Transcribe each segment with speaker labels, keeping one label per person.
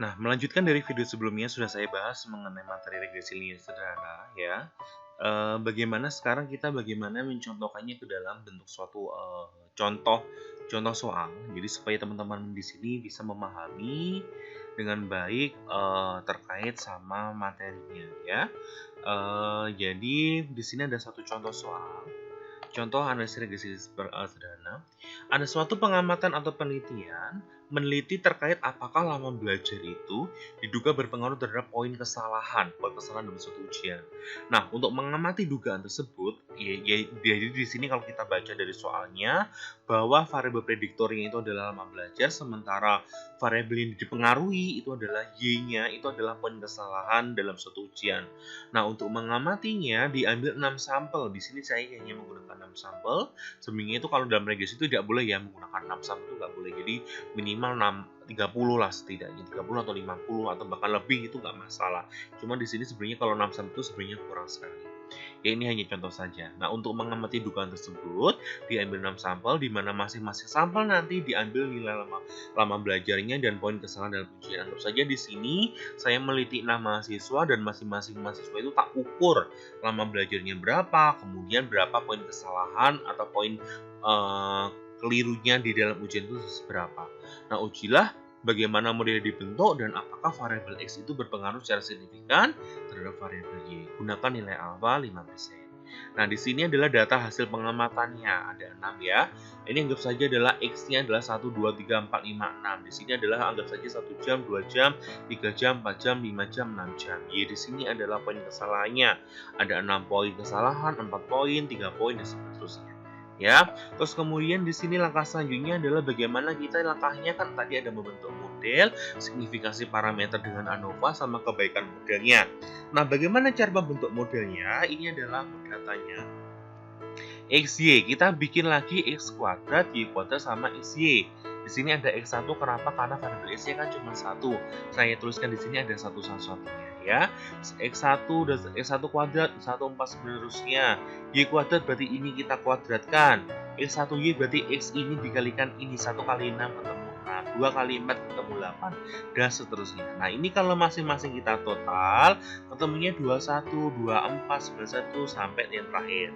Speaker 1: Nah, melanjutkan dari video sebelumnya sudah saya bahas mengenai materi regresi linear sederhana ya. Bagaimana sekarang kita mencontohkannya ke dalam bentuk suatu contoh contoh soal. Jadi supaya teman-teman di sini bisa memahami dengan baik terkait sama materinya ya. Jadi di sini ada satu contoh soal. Contoh analisis regresi sederhana. Ada suatu pengamatan atau penelitian meneliti terkait apakah lama belajar itu diduga berpengaruh terhadap poin kesalahan dalam suatu ujian. Nah, untuk mengamati dugaan tersebut, jadi di sini kalau kita baca dari soalnya bahwa variabel prediktornya itu adalah lama belajar, sementara variabel yang dipengaruhi itu adalah y-nya, itu adalah poin kesalahan dalam suatu ujian. Nah, untuk mengamatinya diambil 6 sampel. Di sini saya hanya menggunakan 6 sampel. Sebenarnya itu kalau dalam regresi itu tidak boleh ya menggunakan 6 sampel, itu nggak boleh. Jadi minimal 30 lah setidaknya, 30 atau 50 atau bahkan lebih itu nggak masalah. Cuma di sini sebenarnya kalau 6 sampel itu sebenarnya kurang sekali. Ya, ini hanya contoh saja. Nah, untuk mengamati dugaan tersebut diambil 6 sampel, di mana masing-masing sampel nanti diambil nilai lama belajarnya dan poin kesalahan dalam ujian. Anggap saja di sini saya meliti 6 mahasiswa dan masing-masing mahasiswa itu tak ukur lama belajarnya berapa, kemudian berapa poin kesalahan atau poin kelirunya di dalam ujian itu seberapa. Nah, ujilah bagaimana model dibentuk dan apakah variabel X itu berpengaruh secara signifikan terhadap variabel Y. Gunakan nilai alfa 5%. Nah, di sini adalah data hasil pengamatannya, ada 6 ya. Ini anggap saja adalah X-nya adalah 1, 2, 3, 4, 5, 6. Di sini adalah anggap saja 1 jam, 2 jam, 3 jam, 4 jam, 5 jam, 6 jam. Y di sini adalah poin kesalahannya. Ada 6 poin kesalahan, 4 poin, 3 poin, dan seterusnya. Ya, terus kemudian di sini langkah selanjutnya adalah bagaimana kita langkahnya kan tadi ada membentuk model, signifikasi parameter dengan ANOVA sama kebaikan modelnya. Nah, bagaimana cara membentuk modelnya? Ini adalah datanya. XY, kita bikin lagi X kuadrat, Y kuadrat sama XY. Di sini ada X1, kenapa? Karena variabel X-nya kan cuma 1. Saya tuliskan di sini ada satu-satunya ya. X1 dan X1 kuadrat, 1, 4 seterusnya. Y kuadrat berarti ini kita kuadratkan. X1Y berarti X ini dikalikan ini, 1 kali 6 ketemu 6, 2 kali 4 ketemu 8, dan seterusnya. Nah, ini kalau masing-masing kita total, ketemunya 21, 24, 91, sampai yang terakhir.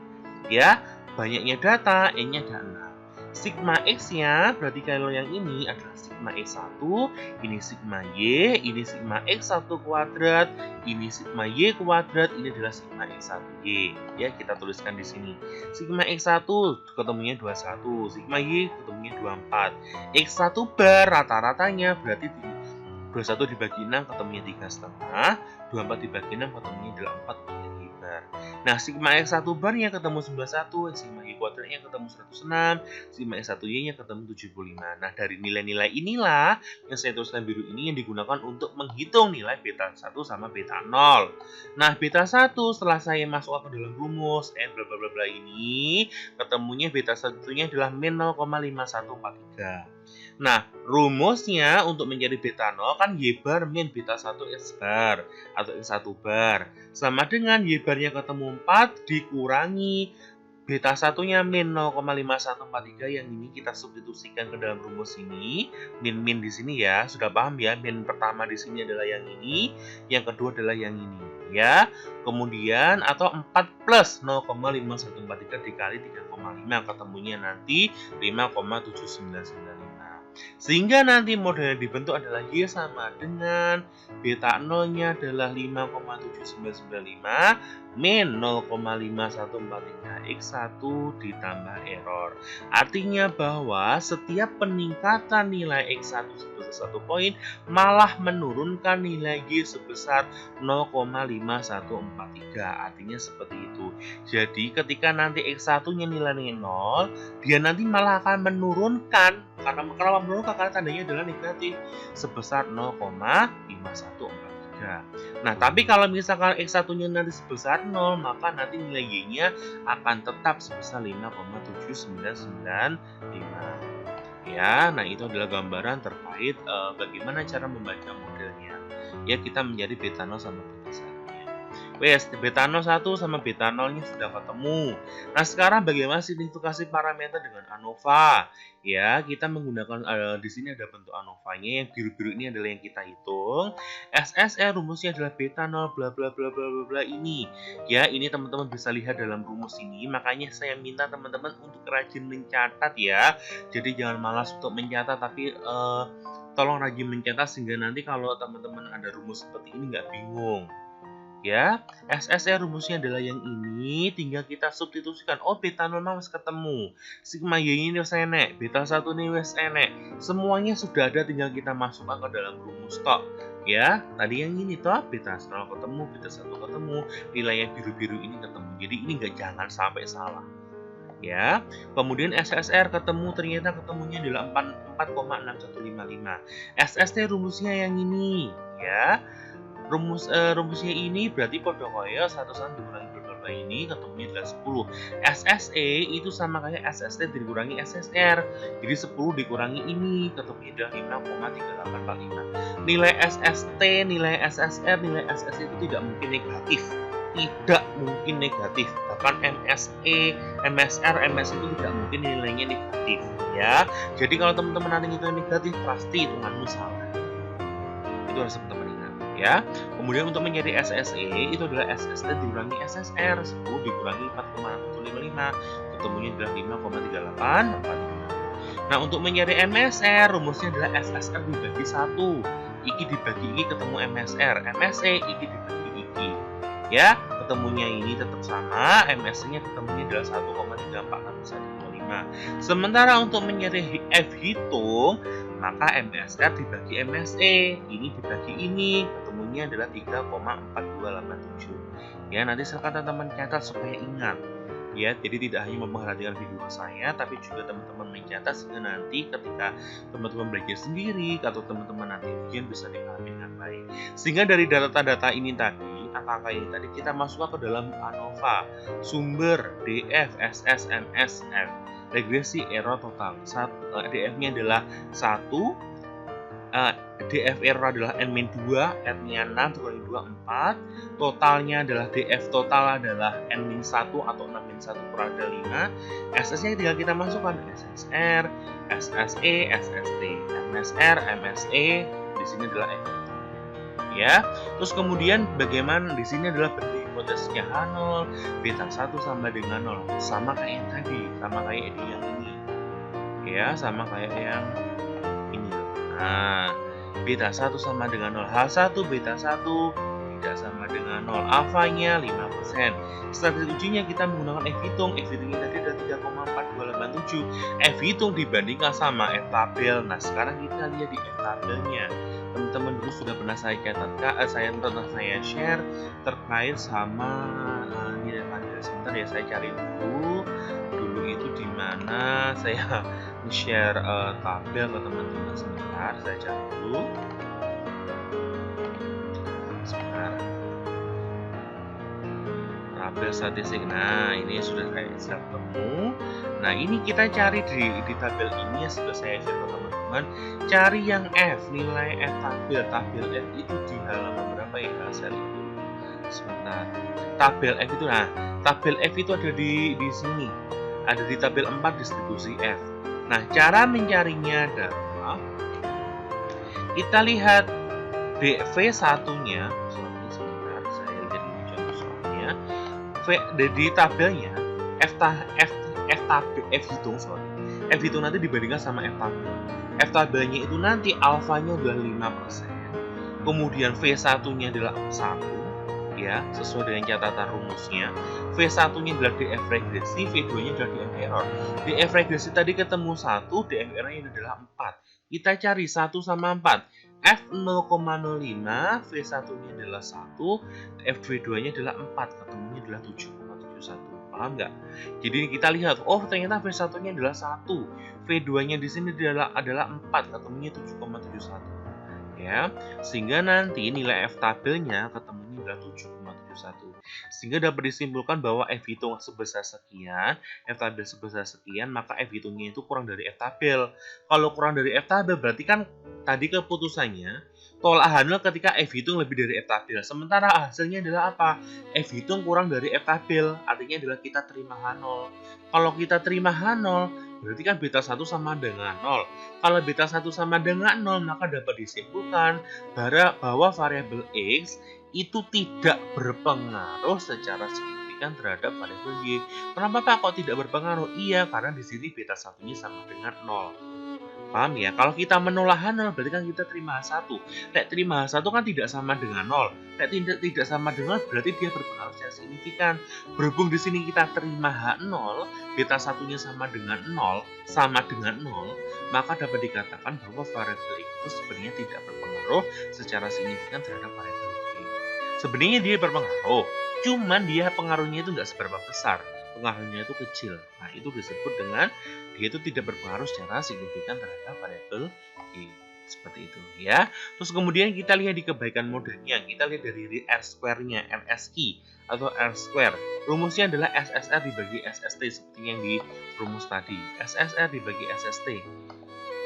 Speaker 1: Ya, banyaknya data, N-nya ada 6. Sigma X-nya, berarti kalau yang ini adalah sigma X1, ini sigma Y, ini sigma X1 kuadrat, ini sigma Y kuadrat, ini adalah sigma X1Y. Ya, kita tuliskan di sini. Sigma X1 ketemunya 21, sigma Y ketemunya 24. X1 bar rata-ratanya berarti 21 dibagi 6 ketemunya 3,5, 24 dibagi 6 ketemunya 4 menjadi bar. Nah, sigma X1 barnya ketemu 91, sigma Y kuadratnya ketemu 106, sigma X1Y-nya ketemu 75. Nah, dari nilai-nilai inilah yang saya tuliskan biru ini yang digunakan untuk menghitung nilai beta 1 sama beta 0. Nah, beta 1 setelah saya masukkan ke dalam rumus N bla bla bla bla ini, ketemunya beta 1-nya adalah min 0,5143. Nah, rumusnya untuk mencari beta 0 kan Y bar min beta 1 X bar atau X1 bar. Sama dengan Y barnya ketemu 4 dikurangi beta 1-nya min 0,5143, yang ini kita substitusikan ke dalam rumus ini. Min di sini ya, sudah paham ya? Min pertama di sini adalah yang ini, yang kedua adalah yang ini ya. Kemudian atau 4 plus 0,5143 dikali 3,5 ketemunya nanti 5,7995. Sehingga nanti model yang dibentuk adalah Y sama dengan beta 0-nya adalah 5,7995 min 0,5143 X1 ditambah error. Artinya bahwa setiap peningkatan nilai X1 sebesar 1 poin malah menurunkan nilai Y sebesar 0,5143. Artinya seperti itu. Jadi ketika nanti X1-nya nilainya 0, dia nanti malah akan menurunkan, karena menurunkan karena tandanya adalah negatif, sebesar 0,5143. Nah, tapi kalau misalkan X1-nya nanti sebesar 0, maka nanti nilai Y-nya akan tetap sebesar 5,7995. Ya, nah itu adalah gambaran terkait bagaimana cara membaca modelnya. Ya, kita mencari beta 0 sama beta 1-nya. Wes, beta 01 sama beta 0-nya sudah ketemu. Nah, sekarang bagaimana signifikasi parameter dengan ANOVA? Ya, kita menggunakan di sini ada bentuk ANOVA-nya, yang biru-biru ini adalah yang kita hitung. SSR rumusnya adalah beta 0 bla bla bla bla bla bla ini. Ya, ini teman-teman bisa lihat dalam rumus ini. Makanya saya minta teman-teman untuk rajin mencatat ya. Jadi jangan malas untuk mencatat, tapi tolong rajin mencatat sehingga nanti kalau teman-teman ada rumus seperti ini nggak bingung. Ya, SSR rumusnya adalah yang ini, tinggal kita substitusikan. Oh, beta 0 wis ketemu. Sigma Y ini wis enek, beta 1 ini wis enek. Semuanya sudah ada, tinggal kita masukkan ke dalam rumus tok. Ya, tadi yang ini toh, beta 0 ketemu, beta 1 ketemu, nilai yang biru-biru ini ketemu. Jadi ini jangan sampai salah. Ya, kemudian SSR ternyata ketemunya adalah 4,6155. SST rumusnya yang ini, ya. Rumusnya ini berarti podo koyo 1 dikurangi berapa ini ketemunya adalah 10. SSE itu sama kayak SST dikurangi SSR. Jadi 10 dikurangi ini ketemunya adalah 5,3845. Nilai SST, nilai SSR, nilai SS itu tidak mungkin negatif. Tidak mungkin negatif. Bahkan MSE, MSR, MS itu tidak mungkin nilainya negatif, ya. Jadi kalau teman-teman nanti itu negatif, pasti hitunganmu salah. Itu harus teman-teman ingat, ya. Kemudian untuk mencari SSE itu adalah SST dikurangi SSR, 10 dikurangi 4,155, ketemunya adalah 5,3845. Nah, untuk mencari MSR rumusnya adalah SSR dibagi 1. Iki dibagi iki ketemu MSR, MSE iki dibagi iki. Ya, ketemunya ini tetap sama, MSE-nya ketemunya adalah 1,34615. Sementara untuk mencari F hitung, maka MSR dibagi MSE, ini dibagi ini, ketemunya adalah 3,4287. Ya, nanti silakan teman-teman catat supaya ingat. Ya, jadi tidak hanya memperhatikan video saya, tapi juga teman-teman mencatat sehingga nanti ketika teman-teman belajar sendiri atau teman-teman nanti ujian bisa dipahami dengan baik. Sehingga dari data-data ini tadi, angka ini tadi kita masukkan ke dalam ANOVA, sumber DF, SS, MS, F. Regresi error total. DF-nya adalah 1, DF error adalah N-2, R-nya 6, dikurangi 2, 4. Totalnya adalah DF total adalah N-1 atau 6-1 kurang dari 5. SS-nya tinggal kita masukkan SSR, SSE, SST, MSR, MSE, di sini adalah F. Ya, terus kemudian bagaimana di sini adalah bentuk hipotesisnya H0, beta 1 sama dengan 0. Sama kayak yang tadi, sama kayak yang ini. Ya, sama kayak yang ini. Nah, beta 1 sama dengan 0. H1 beta 1 tidak sama dengan 0. Alfanya 5%. Strategi ujinya kita menggunakan F hitung. F hitungnya tadi ada 3,4287. F hitung dibandingkan sama F tabel. Nah, sekarang kita lihat di F tabelnya. Teman-teman dulu sudah pernah saya catatkan, saya share terkait sama nilai tabel. Sebentar ya, saya cari dulu. Dulu itu di mana saya share tabel ke teman-teman. Sebentar, saya cari dulu. Sebentar. Tabel statistik. Nah, ini sudah saya ketemu. Nah, ini kita cari di tabel ini yang sudah saya share ke teman-teman. Cari yang F, nilai F tabel F itu di halaman berapa ya? Saya lihat dulu. Sebentar. Tabel F itu, nah, tabel F itu ada di sini. Ada di tabel 4 distribusi F. Nah, cara mencarinya adalah kita lihat V1-nya. Sebentar, saya lihat ini contoh soalnya. Di tabelnya F hitung nanti dibandingkan sama F tabel. F tabelnya itu nanti alfanya adalah 5%. Kemudian V1-nya adalah 1, ya, sesuai dengan catatan rumusnya. V1-nya adalah DF regresi, V2-nya adalah DF error. DF regresi tadi ketemu 1, DF error-nya adalah 4. Kita cari 1 sama 4. F 0,05, V1-nya adalah 1, F2-nya adalah 4, ketemunya adalah 7,71. Paham nggak? Jadi kita lihat, oh ternyata V1-nya adalah 1, V2-nya di sini adalah 4, ketemunya 7,71. Ya, sehingga nanti nilai F tabelnya ketemunya adalah 7,71. Sehingga dapat disimpulkan bahwa F hitung sebesar sekian, F tabel sebesar sekian, maka F hitungnya itu kurang dari F tabel. Kalau kurang dari F tabel berarti kan tadi keputusannya tolak H0 ketika F hitung lebih dari F tabel. Sementara hasilnya adalah apa? F hitung kurang dari F tabel. Artinya adalah kita terima H0. Kalau kita terima H0, berarti kan beta 1 sama dengan 0. Kalau beta 1 sama dengan 0, maka dapat disimpulkan bahwa variabel X itu tidak berpengaruh secara signifikan terhadap variabel Y. Kenapa Pak kok tidak berpengaruh? Iya, karena di sini beta 1-nya sama dengan 0. Paham ya? Kalau kita menolak H0 berarti kan kita terima H1. Nek terima H1 kan tidak sama dengan 0. Nek tidak sama dengan 0 berarti dia berpengaruh secara signifikan. Berhubung di sini kita terima H0, beta 1-nya sama dengan 0, maka dapat dikatakan bahwa variabel X itu sebenarnya tidak berpengaruh secara signifikan terhadap variabel Y. Sebenarnya dia berpengaruh, cuman dia pengaruhnya itu nggak seberapa besar. Pengaruhnya itu kecil. Nah, itu disebut dengan dia itu tidak berpengaruh secara signifikan terhadap variabel Y. Seperti itu ya. Terus kemudian kita lihat di kebaikan modelnya. Kita lihat dari R square-nya, RSI atau R square. Rumusnya adalah SSR dibagi SST seperti yang di rumus tadi. SSR dibagi SST.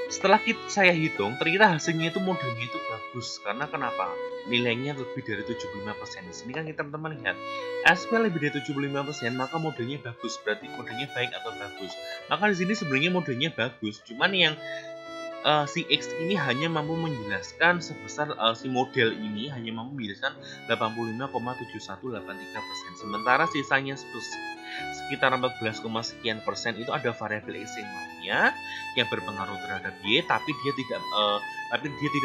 Speaker 1: Setelah saya hitung, ternyata hasilnya itu modelnya itu bagus. Karena kenapa? Nilainya lebih dari 75%. Di sini kan kita teman-teman lihat, SQL lebih dari 75%, maka modelnya bagus. Berarti modelnya baik atau bagus. Maka di sini sebenarnya modelnya bagus. Cuman yang si X ini hanya mampu menjelaskan sebesar si model ini hanya mampu menjelaskan 85,7183%. Sementara sisanya sekitar 14, sekian persen itu ada variabel X yang lainnya yang berpengaruh terhadap Y, tapi dia tidak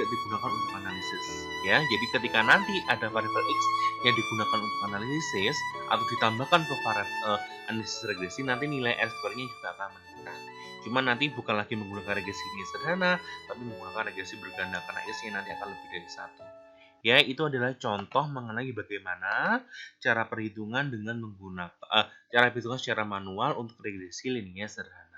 Speaker 1: digunakan untuk analisis. Ya, jadi ketika nanti ada variabel X yang digunakan untuk analisis atau ditambahkan ke variabel analisis regresi, nanti nilai R square-nya juga akan meningkat. Cuma nanti bukan lagi menggunakan regresi linear sederhana, tapi menggunakan regresi berganda karena X-nya nanti akan lebih dari 1. Ya, itu adalah contoh mengenai bagaimana cara perhitungan dengan menggunakan cara perhitungan secara manual untuk regresi linear sederhana.